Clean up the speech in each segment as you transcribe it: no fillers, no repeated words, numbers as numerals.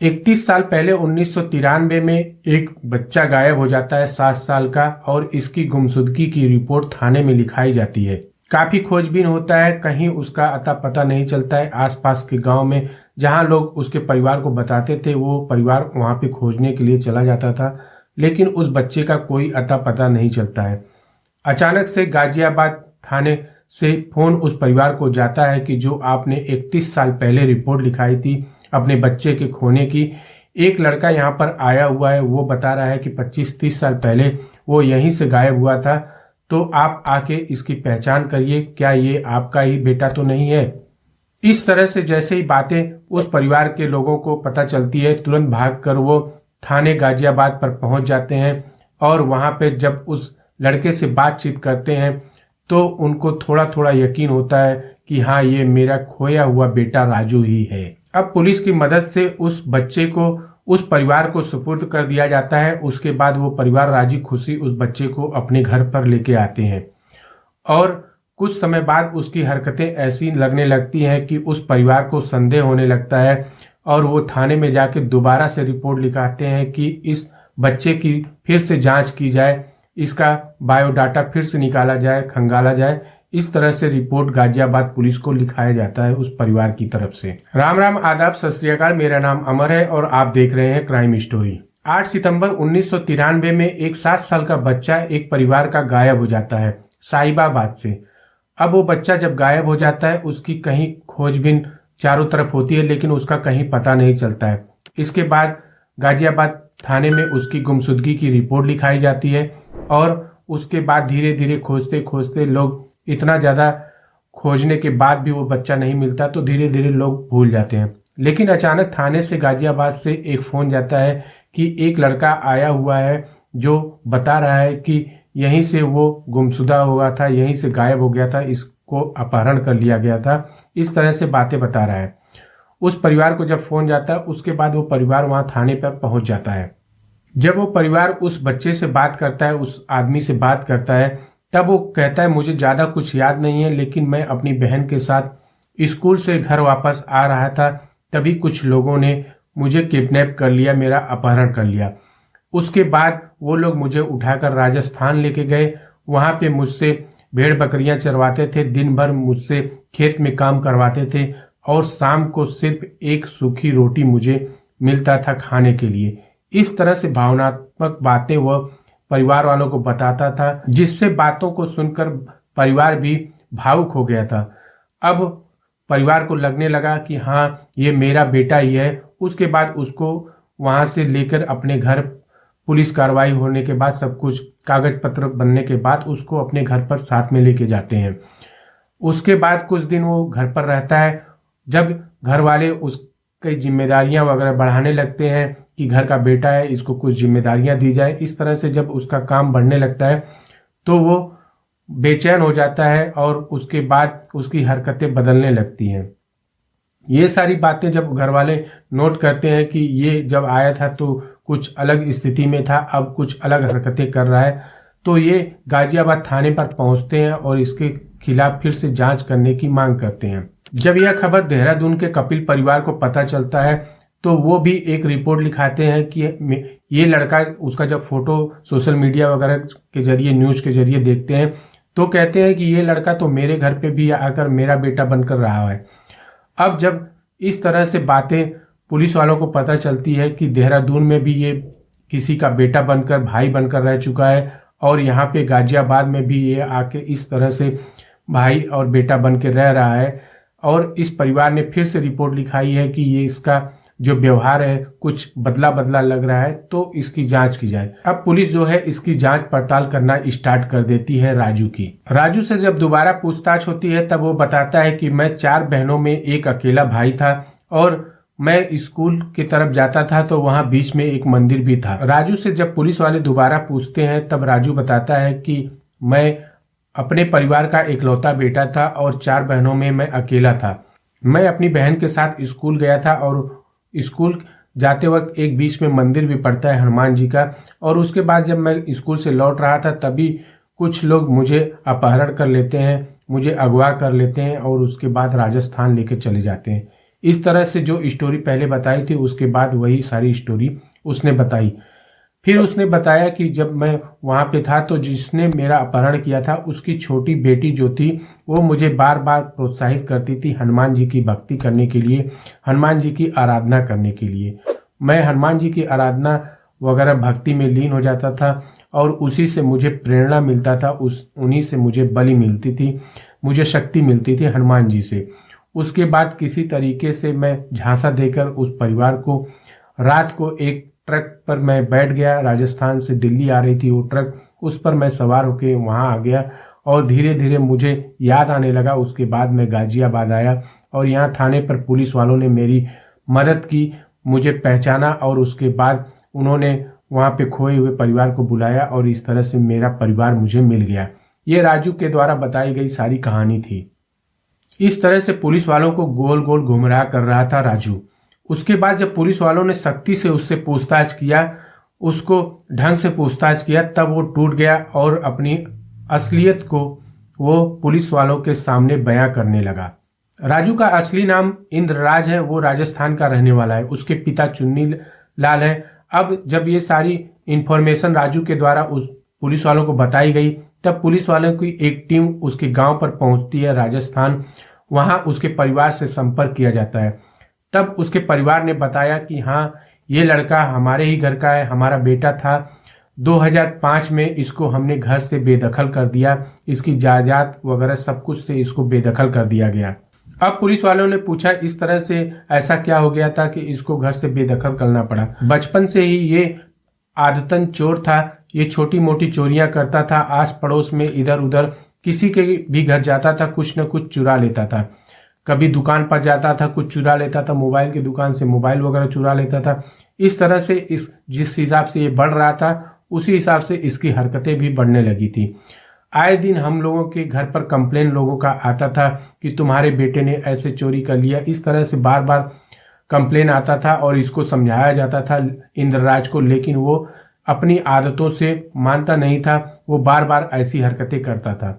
31 साल पहले 1993 में एक बच्चा गायब हो जाता है 7 साल का, और इसकी गुमशुदगी की रिपोर्ट थाने में लिखाई जाती है। काफी खोजबीन होता है, कहीं उसका अता पता नहीं चलता है। आसपास के गांव में जहां लोग उसके परिवार को बताते थे, वो परिवार वहां पे खोजने के लिए चला जाता था, लेकिन उस बच्चे का कोई अता पता नहीं चलता है। अचानक से गाजियाबाद थाने से फोन उस परिवार को जाता है कि जो आपने 31 साल पहले रिपोर्ट लिखाई थी अपने बच्चे के खोने की, एक लड़का यहाँ पर आया हुआ है। वो बता रहा है कि 25-30 साल पहले वो यहीं से गायब हुआ था, तो आप आके इसकी पहचान करिए, क्या ये आपका ही बेटा तो नहीं है। इस तरह से जैसे ही बातें उस परिवार के लोगों को पता चलती है, तुरंत भागकर वो थाने गाजियाबाद पर पहुंच जाते हैं, और वहां पे जब उस लड़के से बातचीत करते हैं तो उनको थोड़ा थोड़ा यकीन होता है कि हाँ, ये मेरा खोया हुआ बेटा राजू ही है। अब पुलिस की मदद से उस बच्चे को उस परिवार को सुपुर्द कर दिया जाता है। उसके बाद वो परिवार राजी खुशी उस बच्चे को अपने घर पर लेके आते हैं, और कुछ समय बाद उसकी हरकतें ऐसी लगने लगती हैं कि उस परिवार को संदेह होने लगता है, और वो थाने में जाके दोबारा से रिपोर्ट लिखाते हैं कि इस बच्चे की फिर से जांच की जाए, इसका बायोडाटा फिर से निकाला जाए, खंगाला जाए। इस तरह से रिपोर्ट गाजियाबाद पुलिस को लिखाया जाता है उस परिवार की तरफ से। राम राम, आदाब, सत श्री अकाल। मेरा नाम अमर है और आप देख रहे हैं क्राइम स्टोरी। 8 सितंबर 1993 में एक 7 साल का बच्चा एक परिवार का गायब हो जाता है साहिबाबाद से। अब वो बच्चा जब गायब हो जाता है, उसकी कहीं खोजबीन चारों तरफ होती है, लेकिन उसका कहीं पता नहीं चलता है। इसके बाद गाजियाबाद थाने में उसकी गुमशुदगी की रिपोर्ट लिखाई जाती है, और उसके बाद धीरे धीरे खोजते खोजते लोग इतना ज़्यादा खोजने के बाद भी वो बच्चा नहीं मिलता, तो धीरे धीरे लोग भूल जाते हैं। लेकिन अचानक थाने से गाजियाबाद से एक फ़ोन जाता है कि एक लड़का आया हुआ है जो बता रहा है कि यहीं से वो गुमशुदा हुआ था, यहीं से गायब हो गया था, इसको अपहरण कर लिया गया था। इस तरह से बातें बता रहा है। उस परिवार को जब फ़ोन जाता है, उसके बाद वो परिवार वहाँ थाने पर पहुँच जाता है। जब वो परिवार उस बच्चे से बात करता है, उस आदमी से बात करता है, तब वो कहता है मुझे ज़्यादा कुछ याद नहीं है, लेकिन मैं अपनी बहन के साथ स्कूल से घर वापस आ रहा था, तभी कुछ लोगों ने मुझे किडनैप कर लिया, मेरा अपहरण कर लिया। उसके बाद वो लोग मुझे उठाकर राजस्थान लेके गए। वहाँ पे मुझसे भेड़ बकरियां चरवाते थे, दिन भर मुझसे खेत में काम करवाते थे, और शाम को सिर्फ एक सूखी रोटी मुझे मिलता था खाने के लिए। इस तरह से भावनात्मक बातें वह परिवार वालों को बताता था, जिससे बातों को सुनकर परिवार भी भावुक हो गया था। अब परिवार को लगने लगा कि हाँ, ये मेरा बेटा ही है। उसके बाद उसको वहां से लेकर अपने घर, पुलिस कार्रवाई होने के बाद, सब कुछ कागज पत्र बनने के बाद उसको अपने घर पर साथ में लेके जाते हैं। उसके बाद कुछ दिन वो घर पर रहता है। जब घर वाले उसकी जिम्मेदारियां वगैरह बढ़ाने लगते हैं कि घर का बेटा है, इसको कुछ जिम्मेदारियां दी जाए, इस तरह से जब उसका काम बढ़ने लगता है तो वो बेचैन हो जाता है, और उसके बाद उसकी हरकतें बदलने लगती हैं। ये सारी बातें जब घर वाले नोट करते हैं कि ये जब आया था तो कुछ अलग स्थिति में था, अब कुछ अलग हरकतें कर रहा है, तो ये गाजियाबाद थाने पर पहुंचते हैं और इसके खिलाफ फिर से जांच करने की मांग करते हैं। जब यह खबर देहरादून के कपिल परिवार को पता चलता है, तो वो भी एक रिपोर्ट लिखाते हैं कि ये लड़का, उसका जब फोटो सोशल मीडिया वगैरह के जरिए, न्यूज के जरिए देखते हैं, तो कहते हैं कि ये लड़का तो मेरे घर पे भी आकर मेरा बेटा बनकर रहा है। अब जब इस तरह से बातें पुलिस वालों को पता चलती है कि देहरादून में भी ये किसी का बेटा बनकर, भाई बनकर रह चुका है, और यहाँ पे गाजियाबाद में भी ये आके इस तरह से भाई और बेटा बन के रह रहा है, और इस परिवार ने फिर से रिपोर्ट लिखाई है कि ये इसका जो व्यवहार है कुछ बदला बदला लग रहा है, तो इसकी जांच की जाए। अब पुलिस जो है इसकी जांच पड़ताल करना स्टार्ट कर देती है राजू की। राजू से जब दोबारा पूछताछ होती है, तब वो बताता है कि मैं 4 बहनों में एक अकेला भाई था, और मैं स्कूल की तरफ जाता था तो वहाँ बीच में एक मंदिर भी था। राजू से जब पुलिस वाले दोबारा पूछते हैं, तब राजू बताता है कि मैं अपने परिवार का इकलौता बेटा था, और 4 बहनों में मैं अकेला था। मैं अपनी बहन के साथ स्कूल गया था, और स्कूल जाते वक्त एक बीच में मंदिर भी पड़ता है हनुमान जी का, और उसके बाद जब मैं स्कूल से लौट रहा था, तभी कुछ लोग मुझे अपहरण कर लेते हैं, मुझे अगवा कर लेते हैं, और उसके बाद राजस्थान लेके चले जाते हैं। इस तरह से जो स्टोरी पहले बताई थी उसके बाद वही सारी स्टोरी उसने बताई। फिर उसने बताया कि जब मैं वहाँ पे था तो जिसने मेरा अपहरण किया था उसकी छोटी बेटी जो थी वो मुझे बार बार प्रोत्साहित करती थी हनुमान जी की भक्ति करने के लिए, हनुमान जी की आराधना करने के लिए। मैं हनुमान जी की आराधना वगैरह भक्ति में लीन हो जाता था और उसी से मुझे प्रेरणा मिलता था, उन्हीं से मुझे बली मिलती थी, मुझे शक्ति मिलती थी हनुमान जी से। उसके बाद किसी तरीके से मैं झांसा देकर उस परिवार को, रात को एक ट्रक पर मैं बैठ गया, राजस्थान से दिल्ली आ रही थी वो ट्रक, उस पर मैं सवार होकर वहाँ आ गया और धीरे धीरे मुझे याद आने लगा। उसके बाद मैं गाजियाबाद आया और यहाँ थाने पर पुलिस वालों ने मेरी मदद की, मुझे पहचाना और उसके बाद उन्होंने वहाँ पे खोए हुए परिवार को बुलाया और इस तरह से मेरा परिवार मुझे मिल गया। ये राजू के द्वारा बताई गई सारी कहानी थी। इस तरह से पुलिस वालों को गोल गोल गुमराह कर रहा था राजू। उसके बाद जब पुलिस वालों ने सख्ती से उससे पूछताछ किया, उसको ढंग से पूछताछ किया, तब वो टूट गया और अपनी असलियत को वो पुलिस वालों के सामने बयां करने लगा। राजू का असली नाम इंद्रराज है, वो राजस्थान का रहने वाला है, उसके पिता चुन्नी लाल है। अब जब ये सारी इंफॉर्मेशन राजू के द्वारा उस पुलिस वालों को बताई गई, तब पुलिस वालों की एक टीम उसके गांव पर पहुंचती है राजस्थान। वहां उसके परिवार से संपर्क किया जाता है। तब उसके परिवार ने बताया कि हाँ, ये लड़का हमारे ही घर का है, हमारा बेटा था। 2005 में इसको हमने घर से बेदखल कर दिया, इसकी जायदाद वगैरह सब कुछ से इसको बेदखल कर दिया गया। अब पुलिस वालों ने पूछा इस तरह से ऐसा क्या हो गया था कि इसको घर से बेदखल करना पड़ा। बचपन से ही ये आदतन चोर था, ये छोटी मोटी चोरियां करता था, आस पड़ोस में इधर उधर किसी के भी घर जाता था, कुछ न कुछ चुरा लेता था। कभी दुकान पर जाता था, कुछ चुरा लेता था, मोबाइल की दुकान से मोबाइल वगैरह चुरा लेता था। इस तरह से जिस हिसाब से ये बढ़ रहा था उसी हिसाब से इसकी हरकतें भी बढ़ने लगी थी। आए दिन हम लोगों के घर पर कंप्लेन लोगों का आता था कि तुम्हारे बेटे ने ऐसे चोरी कर लिया। इस तरह से बार बार कंप्लेन आता था और इसको समझाया जाता था इंद्रराज को, लेकिन वो अपनी आदतों से मानता नहीं था, वो बार बार ऐसी हरकतें करता था।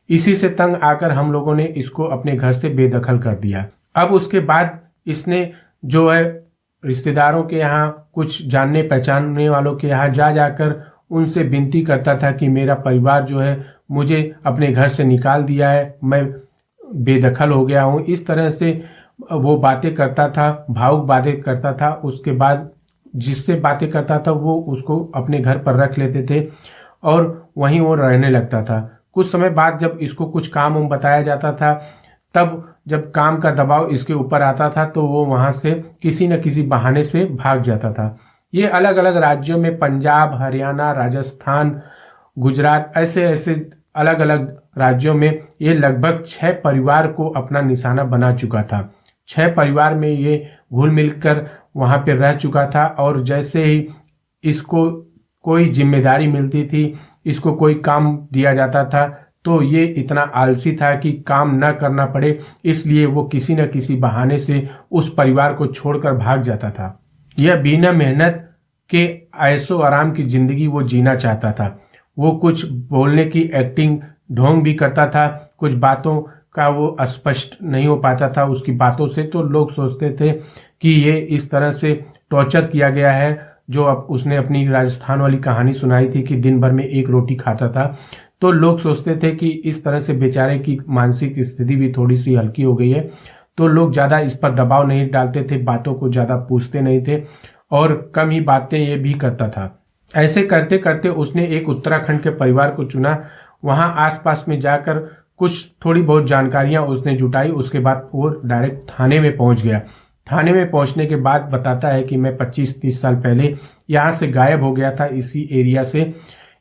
इसी से तंग आकर हम लोगों ने इसको अपने घर से बेदखल कर दिया। अब उसके बाद इसने जो है रिश्तेदारों के यहाँ, कुछ जानने पहचानने वालों के यहाँ जा जाकर उनसे विनती करता था कि मेरा परिवार जो है मुझे अपने घर से निकाल दिया है, मैं बेदखल हो गया हूँ। इस तरह से वो बातें करता था, भावुक बातें करता था। उसके बाद जिससे बातें करता था वो उसको अपने घर पर रख लेते थे और वहीं वो रहने लगता था। कुछ समय बाद जब इसको कुछ काम उम बताया जाता था, तब जब काम का दबाव इसके ऊपर आता था तो वो वहां से किसी न किसी बहाने से भाग जाता था। ये अलग अलग राज्यों में, पंजाब, हरियाणा, राजस्थान, गुजरात, ऐसे ऐसे अलग अलग राज्यों में ये लगभग 6 परिवार को अपना निशाना बना चुका था। 6 परिवार में ये घुल मिलकर वहां पे रह चुका था और जैसे ही इसको कोई जिम्मेदारी मिलती थी, इसको कोई काम दिया जाता था, तो ये इतना आलसी था कि काम न करना पड़े, इसलिए वो किसी न किसी बहाने से उस परिवार को छोड़कर भाग जाता था। यह बिना मेहनत के ऐशो आराम की जिंदगी वो जीना चाहता था। वो कुछ बोलने की एक्टिंग ढोंग भी करता था, कुछ बातों का वो स्पष्ट नहीं हो पाता था उसकी बातों से, तो लोग सोचते थे कि ये इस तरह से टॉर्चर किया गया है। जो अब उसने अपनी राजस्थान वाली कहानी सुनाई थी कि दिन भर में एक रोटी खाता था, तो लोग सोचते थे कि इस तरह से बेचारे की मानसिक स्थिति भी थोड़ी सी हल्की हो गई है, तो लोग ज़्यादा इस पर दबाव नहीं डालते थे, बातों को ज़्यादा पूछते नहीं थे और कम ही बातें ये भी करता था। ऐसे करते करते उसने एक उत्तराखंड के परिवार को चुना। वहाँ आसपास में जाकर कुछ थोड़ी बहुत जानकारियां उसने जुटाई। उसके बाद वो डायरेक्ट थाने में पहुंच गया। थाने में पहुंचने के बाद बताता है कि मैं 25-30 साल पहले यहाँ से गायब हो गया था, इसी एरिया से।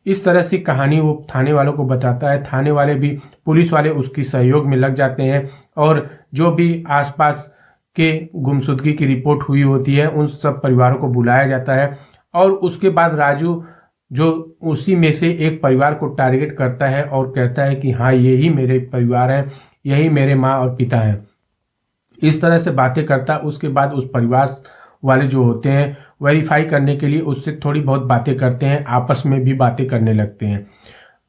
इस तरह से कहानी वो थाने वालों को बताता है। थाने वाले भी, पुलिस वाले उसकी सहयोग में लग जाते हैं और जो भी आसपास के गुमशुदगी की रिपोर्ट हुई होती है उन सब परिवारों को बुलाया जाता है। और उसके बाद राजू जो उसी में से एक परिवार को टारगेट करता है और कहता है कि हाँ, यही मेरे परिवार है, यही मेरे माँ और पिता हैं। इस तरह से बातें करता। उसके बाद उस परिवार वाले जो होते हैं वेरीफाई करने के लिए उससे थोड़ी बहुत बातें करते हैं, आपस में भी बातें करने लगते हैं।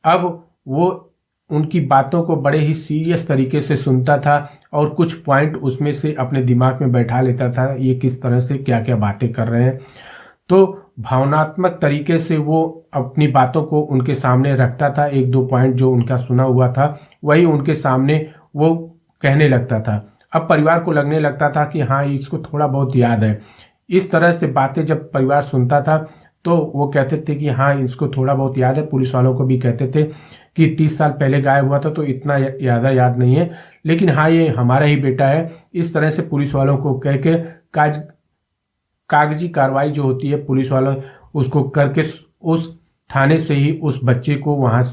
अब वो उनकी बातों को बड़े ही सीरियस तरीके से सुनता था और कुछ पॉइंट उसमें से अपने दिमाग में बैठा लेता था, ये किस तरह से क्या क्या बातें कर रहे हैं। तो भावनात्मक तरीके से वो अपनी बातों को उनके सामने रखता था। एक दो पॉइंट जो उनका सुना हुआ था वही उनके सामने वो कहने लगता था। अब परिवार को लगने लगता था कि हाँ, इसको थोड़ा बहुत याद है। इस तरह से बातें जब परिवार सुनता था तो वो कहते थे कि हाँ, इसको थोड़ा बहुत याद है। पुलिस वालों को भी कहते थे कि 30 साल पहले गायब हुआ था तो इतना ज़्यादा याद नहीं है, लेकिन हाँ, ये हमारा ही बेटा है। इस तरह से पुलिस वालों को कह के कागजी कार्रवाई जो होती है पुलिस वालों उसको करके उस थाने से ही उस बच्चे को वहां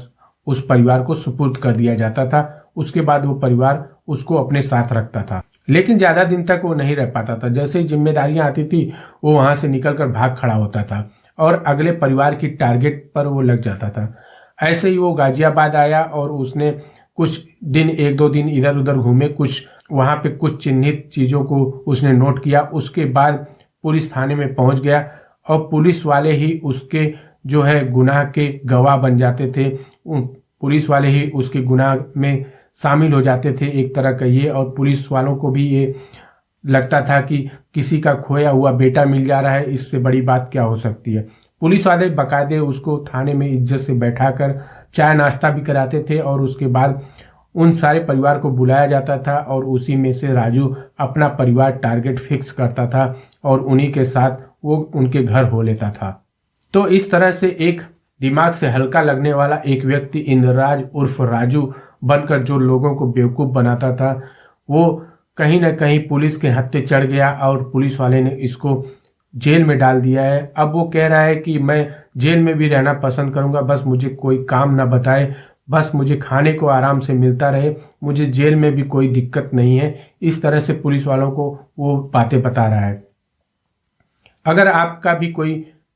उस परिवार को सुपुर्द कर दिया जाता था। उसके बाद वो परिवार उसको अपने साथ रखता था, लेकिन ज्यादा दिन तक वो नहीं रह पाता था। जैसे ही जिम्मेदारियां आती थी वो वहां से निकलकर भाग खड़ा होता था और अगले परिवार की टारगेट पर वो लग जाता था। ऐसे ही वो गाजियाबाद आया और उसने कुछ दिन, एक दो दिन इधर उधर घूमे, कुछ वहां पे कुछ चिन्हित चीजों को उसने नोट किया। उसके बाद पुलिस थाने में पहुंच गया और पुलिस वाले ही उसके जो है गुनाह के गवाह बन जाते थे। पुलिस वाले ही उसके गुनाह में शामिल हो जाते थे एक तरह का ये। और पुलिस वालों को भी ये लगता था कि किसी का खोया हुआ बेटा मिल जा रहा है, इससे बड़ी बात क्या हो सकती है। पुलिस वाले बाकायदे उसको थाने में इज्जत से बैठाकर चाय नाश्ता भी कराते थे और उसके बाद उन सारे परिवार को बुलाया जाता था और उसी में से राजू अपना परिवार टारगेट फिक्स करता था और उन्हीं के साथ वो उनके घर हो लेता था। तो इस तरह से एक दिमाग से हल्का लगने वाला एक व्यक्ति इंद्रराज उर्फ राजू बनकर जो लोगों को बेवकूफ बनाता था, वो कहीं ना कहीं पुलिस के हत्थे चढ़ गया और पुलिस वाले ने इसको जेल में डाल दिया है। अब वो कह रहा है कि मैं जेल में भी रहना पसंद करूंगा, बस मुझे कोई काम ना बताए, बस मुझे खाने को आराम से मिलता रहे, मुझे जेल में भी कोई दिक्कत नहीं है। इस तरह से पुलिस वालों को वो बातें बता रहा है। अगर आपका भी कोई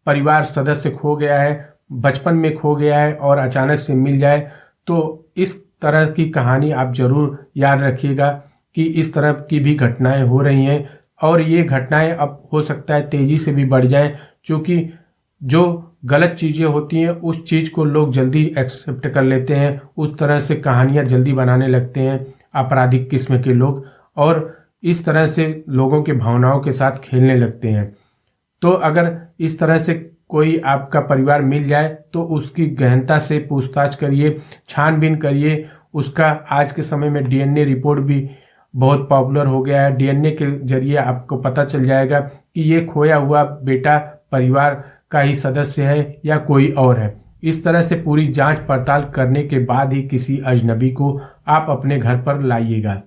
परिवार सदस्य खो गया है, बचपन में खो गया है और अचानक से मिल जाए, तो इस तरह की कहानी आप जरूर याद रखिएगा कि इस तरह की भी घटनाएं हो रही हैं और ये घटनाएं अब हो सकता है तेजी से भी बढ़ जाएं, क्योंकि जो गलत चीजें होती हैं उस चीज को लोग जल्दी एक्सेप्ट कर लेते हैं। उस तरह से कहानियां जल्दी बनाने लगते हैं आपराधिक किस्म के लोग और इस तरह से लोगों के भावनाओं के साथ खेलने लगते हैं। तो अगर इस तरह से कोई आपका परिवार मिल जाए तो उसकी गहनता से पूछताछ करिए, छानबीन करिए। उसका आज के समय में डीएनए रिपोर्ट भी बहुत पॉपुलर हो गया है। डीएनए के जरिए आपको पता चल जाएगा कि ये खोया हुआ बेटा परिवार का ही सदस्य है या कोई और है। इस तरह से पूरी जांच पड़ताल करने के बाद ही किसी अजनबी को आप अपने घर पर लाइएगा।